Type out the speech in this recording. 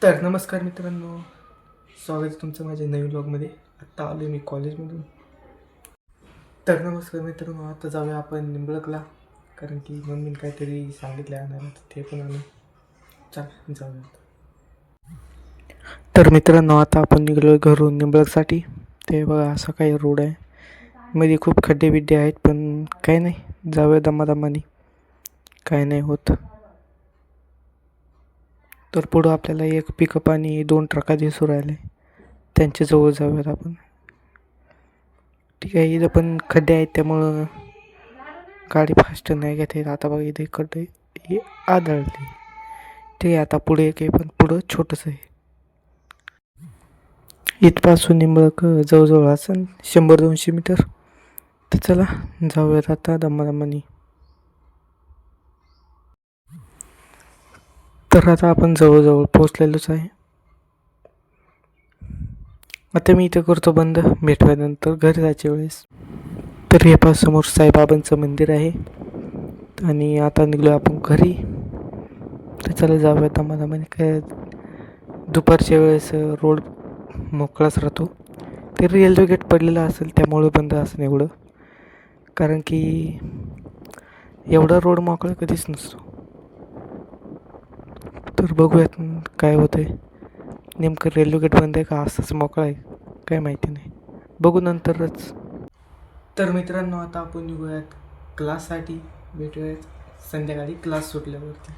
तर नमस्कार मित्रांनो, स्वागत आहे तुमचं माझ्या नवीन ब्लॉगमध्ये. आत्ता आलो मी कॉलेजमधून. तर नमस्कार मित्रांनो, आता जाऊया आपण निंबळकला, कारण की मम्मीने काहीतरी सांगितलं आणायला, तर ते पण आणू. चल जाऊया. तर मित्रांनो, आता आपण निघलो घरून निंबळकसाठी. ते बघा असा काही रोड आहे, मध्ये खूप खड्डे बिड्डे आहेत, पण काही नाही, जाऊया दमादमानी, काय नाही होत. तर पुढं आपल्याला एक पिकअप आणि 2 ट्रका दिसू राहिले, त्यांच्याजवळ जाऊयात आपण. ठीक आहे, इथं पण खड्डे आहेत त्यामुळं गाडी फास्ट नाही घेता येत. आता बघा इथे खड्डे हे आदळते. ठीक आहे, आता पुढे एक आहे, पण पुढं छोटंसं आहे. इथपासून निंबळक जवळजवळ असेल 100-200 मीटर. तर चला जाऊयात आता दमादमानी. तर आता आपण जवळजवळ पोचलेलोच आहे. आता मी इथं करतो बंद, भेटल्यानंतर घरी जायच्या वेळेस. तर हे पास समोर साईबाबांचं मंदिर आहे आणि आता निघलो आपण घरी. तर चला जाऊया दमादमानी. काय दुपारच्या वेळेस रोड मोकळाच राहतो. ते रेल्वे गेट पडलेलं असेल त्यामुळे बंद असेल एवढं, कारण की एवढा रोड मोकळा कधीच नसतो. तर बघूयात काय होतं आहे. नेमकं रेल्वे गेट बंद आहे का असंच मोकळा आहे काय माहिती नाही, बघू नंतरच. तर मित्रांनो, आता आपण निघूयात क्लाससाठी. भेटूयात संध्याकाळी क्लास सुटल्यावरती.